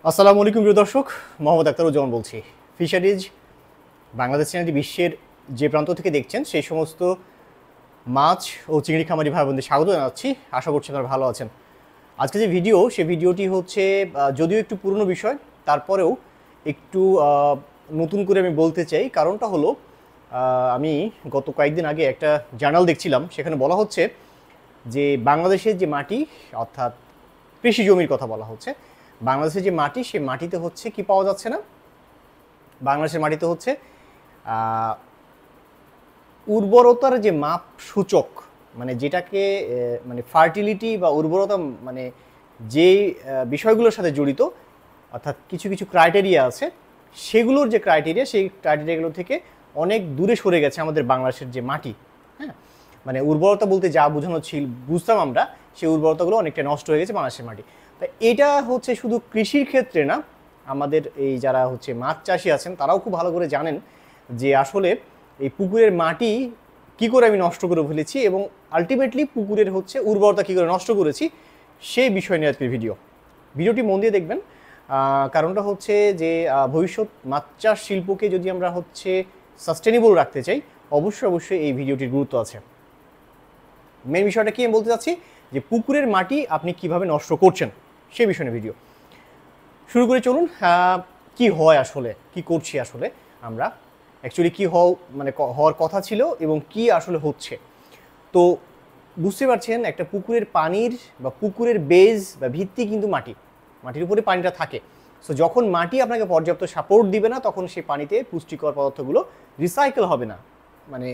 আসসালামু আলাইকুম প্রিয় দর্শক, মোহাম্মদ আখতারুজ্জামান বলছি। ফিশারিজ বাংলাদেশ চ্যানেলটি বিশ্বের যে প্রান্ত থেকে দেখছেন সেই সমস্ত মাছ ও চিংড়ি খামারি ভাই বোনদের স্বাগত জানাচ্ছি। আশা করছি আপনারা ভালো আছেন। আজকে যে ভিডিও, সেই ভিডিওটি হচ্ছে যদিও একটু পুরনো বিষয়, তারপরেও একটু নতুন করে আমি বলতে চাই। কারণটা হলো, আমি গত কয়েকদিন আগে একটা জার্নাল দেখছিলাম, সেখানে বলা হচ্ছে যে বাংলাদেশের যে মাটি, অর্থাৎ কৃষি জমির কথা বলা হচ্ছে, বাংলাদেশের যে মাটি, সেই মাটিতে হচ্ছে কি পাওয়া যাচ্ছে না, বাংলাদেশের মাটিতে হচ্ছে উর্বরতার যে মাপ সূচক, মানে যেটাকে মানে ফার্টিলিটি বা উর্বরতা, মানে যে বিষয়গুলোর সাথে জড়িত, অর্থাৎ কিছু কিছু ক্রাইটেরিয়া আছে, সেগুলোর যে ক্রাইটেরিয়া, সেই ক্রাইটেরিয়াগুলো থেকে অনেক দূরে সরে গেছে আমাদের বাংলাদেশের যে মাটি। হ্যাঁ, মানে উর্বরতা বলতে যা বোঝানো বুঝতাম আমরা, সেই উর্বরতাগুলো অনেকটা নষ্ট হয়ে গেছে বাংলাদেশের মাটি। তা এটা হচ্ছে শুধু কৃষির ক্ষেত্রে না, আমাদের এই যারা হচ্ছে মাছ চাষি আছেন তারাও খুব ভালো করে জানেন যে আসলে এই পুকুরের মাটি কি করে আমি নষ্ট করে ফেলেছি এবং আলটিমেটলি পুকুরের হচ্ছে উর্বরতা কী করে নষ্ট করেছি, সেই বিষয় নিয়ে আজকের ভিডিওটি মন দিয়ে দেখবেন। কারণটা হচ্ছে যে ভবিষ্যৎ মাছ চাষ শিল্পকে যদি আমরা হচ্ছে সাস্টেনেবল রাখতে চাই, অবশ্যই এই ভিডিওটির গুরুত্ব আছে। মেন বিষয়টা কি আমি বলতে চাচ্ছি, যে পুকুরের মাটি আপনি কিভাবে নষ্ট করছেন সেই বিষয়ে ভিডিও শুরু করে চলুন। কি হয় আসলে, কি করছি আসলে আমরা, অ্যাকচুয়ালি কী হওয়ার কথা ছিল এবং কি আসলে হচ্ছে। তো বুঝতে পারছেন, একটা পুকুরের পানির বা পুকুরের বেজ বা ভিত্তি কিন্তু মাটির উপরে পানিটা থাকে। সো যখন মাটি আপনাকে পর্যাপ্ত সাপোর্ট দিবে না, তখন সেই পানিতে পুষ্টিকর পদার্থগুলো রিসাইকেল হবে না, মানে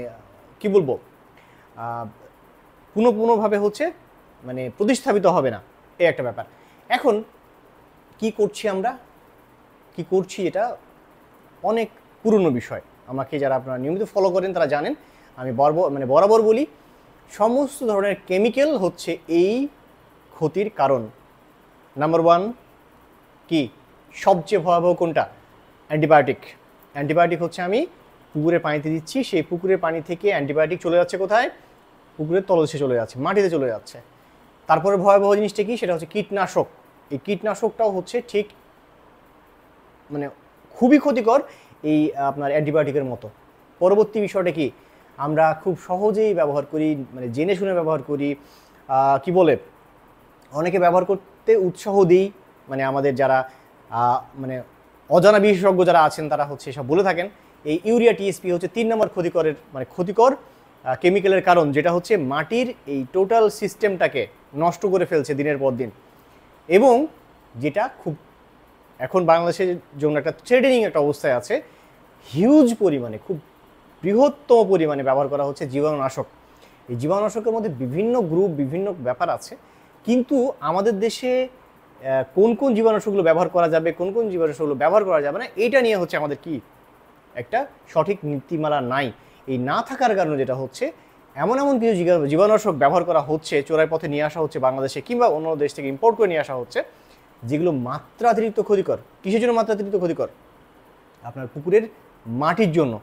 কি বলবো, পুনঃভাবে হচ্ছে মানে প্রতিস্থাপিত হবে না, এই একটা ব্যাপার। এখন কি করছি এটা অনেক পুরনো বিষয়। আমাকে যারা আপনারা নিয়মিত ফলো করেন তারা জানেন, আমি বরাবর বলি, সমস্ত ধরনের কেমিক্যাল হচ্ছে এই ক্ষতির কারণ। নাম্বার ওয়ান কি, সবচেয়ে ভয়াবহ কোনটা? অ্যান্টিবায়োটিক হচ্ছে আমি পুকুরের পানিতে দিচ্ছি, সেই পুকুরের পানি থেকে অ্যান্টিবায়োটিক চলে যাচ্ছে কোথায়? পুকুরের তলদেশে চলে যাচ্ছে, মাটিতে চলে যাচ্ছে। তারপরে ভয়াবহ জিনিসটা কি, সেটা হচ্ছে কীটনাশক। এই কীটনাশকটাও হচ্ছে ঠিক মানে খুবই ক্ষতিকর এই আপনার অ্যান্টিবায়োটিকের মতো। পরবর্তী বিষয়টা কি, আমরা খুব সহজেই ব্যবহার করি, মানে জেনে শুনে ব্যবহার করি, কি বলে, অনেকে ব্যবহার করতে উৎসাহ দিই, মানে আমাদের যারা মানে অজানা বিশেষজ্ঞ যারা আছেন তারা হচ্ছে সব বলে থাকেন এই ইউরিয়া টিএসপি হচ্ছে 3 নম্বর ক্ষতিকর কেমিক্যালের কারণ, যেটা হচ্ছে মাটির এই টোটাল সিস্টেমটাকে নষ্ট করে ফেলছে দিনের পর দিন, এবং যেটা খুব এখন বাংলাদেশের জন্য একটা থ্রেটেনিং একটা অবস্থায় আছে। হিউজ পরিমাণে, খুব বৃহত্তম পরিমাণে ব্যবহার করা হচ্ছে জীবাণুনাশক। এই জীবাণুনাশকের মধ্যে বিভিন্ন গ্রুপ, বিভিন্ন ব্যাপার আছে, কিন্তু আমাদের দেশে কোন কোন জীবাণুনাশকগুলো ব্যবহার করা যাবে, কোন কোন জীবাণুনাশকগুলো ব্যবহার করা যাবে না, এইটা নিয়ে হচ্ছে আমাদের কি একটা সঠিক নীতিমালা নাই। এই না থাকার কারণে যেটা হচ্ছে, এমন কিছু জীবাণুনাশক ব্যবহার করা হচ্ছে, চোরাই পথে নিয়ে আসা হচ্ছে বাংলাদেশে, কিংবা অন্য দেশ থেকে ইম্পোর্ট করে নিয়ে আসা হচ্ছে, যেগুলো মাত্রাতিরিক্ত ক্ষতিকর। কিসের জন্য মাত্রাতিরিক্ত ক্ষতিকর? আপনার পুকুরের মাটির জন্য।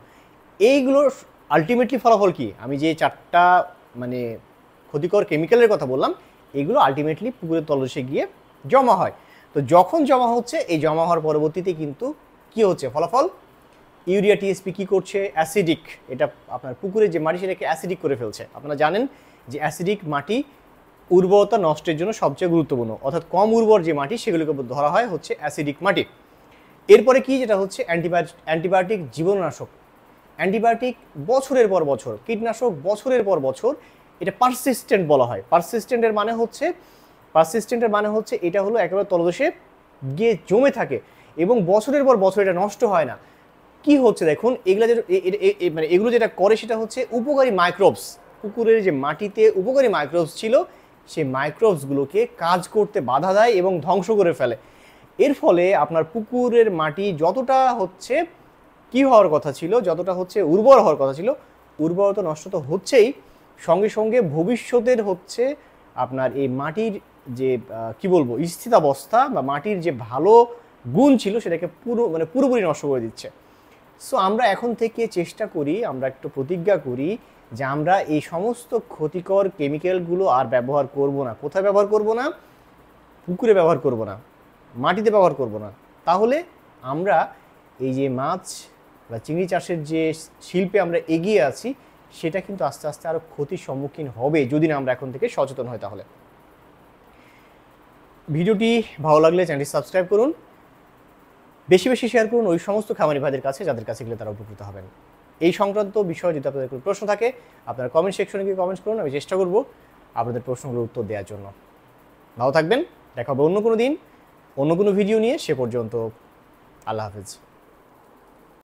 এইগুলোর আলটিমেটলি ফলাফল কি, আমি যে 4টা মানে ক্ষতিকর কেমিক্যালের কথা বললাম, এগুলো আলটিমেটলি পুকুরের তলদেশে গিয়ে জমা হয়। তো যখন জমা হচ্ছে, এই জমা হওয়ার পরবর্তীতে কিন্তু কি হচ্ছে ফলাফল, ইউরিয়া টিএসপি কি করছে, অ্যাসিডিক, এটা আপনার পুকুরের যে মাটি সেটাকে অ্যাসিডিক করে ফেলছে। আপনারা জানেন যে অ্যাসিডিক মাটি উর্বরতা নষ্টের জন্য সবচেয়ে গুরুত্বপূর্ণ, অর্থাৎ কম উর্বর যে মাটি সেগুলোকে ধরা হয় হচ্ছে অ্যাসিডিক মাটি। এরপরে কি, যেটা হচ্ছে অ্যান্টিবায়োটিক জীবাণুনাশক। অ্যান্টিবায়োটিক বছরের পর বছর, কীটনাশক বছরের পর বছর, এটা পারসিস্টেন্ট বলা হয়। পারসিস্টেন্টের মানে হচ্ছে এটা হলো একেবারে তলদেশে গিয়ে জমে থাকে এবং বছরের পর বছর এটা নষ্ট হয় না। কি হচ্ছে দেখুন, এগুলো যেটা করে সেটা হচ্ছে উপকারী মাইক্রোবস, পুকুরের যে মাটিতে উপকারী মাইক্রোবস ছিল, সেই মাইক্রোবসগুলোকে কাজ করতে বাধা দেয় এবং ধ্বংস করে ফেলে। এর ফলে আপনার পুকুরের মাটি যতটা হচ্ছে কি হওয়ার কথা ছিল, যতটা হচ্ছে উর্বর হওয়ার কথা ছিল, উর্বরতা নষ্ট তো হচ্ছেই, সঙ্গে সঙ্গে ভবিষ্যতের হচ্ছে আপনার এই মাটির যে কি বলবো স্থিতাবস্থা বা মাটির যে ভালো গুণ ছিল সেটাকে পুরোপুরি নষ্ট করে দিচ্ছে। সো আমরা এখন থেকে চেষ্টা করি, আমরা একটু প্রতিজ্ঞা করি যে আমরা এই সমস্ত ক্ষতিকর কেমিক্যালগুলো আর ব্যবহার করব না। কোথায় ব্যবহার করব না? পুকুরে ব্যবহার করব না। মাটিতে ব্যবহার করব না, তাহলে আমরা এই যে মাছ বা চিংড়ি চাষের যে শিল্পে আমরা এগিয়ে আছি সেটা কিন্তু আস্তে আস্তে আরও ক্ষতির সম্মুখীন হবে যদি না আমরা এখন থেকে সচেতন হই। তাহলে ভিডিওটি ভালো লাগলে চ্যানেলটি সাবস্ক্রাইব করুন, বেশি বেশি শেয়ার করুন ওই সমস্ত খামারি ভাইদের কাছে যাদের কাছে গেলে তারা উপকৃত হবেন। এই সংক্রান্ত বিষয়ে যদি আপনাদের কোনো প্রশ্ন থাকে আপনারা কমেন্ট সেকশনে গিয়ে কমেন্টস করুন, আমি চেষ্টা করব আপনাদের প্রশ্নগুলোর উত্তর দেওয়ার জন্য। ভালো থাকবেন, দেখা হবে অন্য কোনো দিন অন্য কোনো ভিডিও নিয়ে। সে পর্যন্ত আল্লাহ হাফেজ।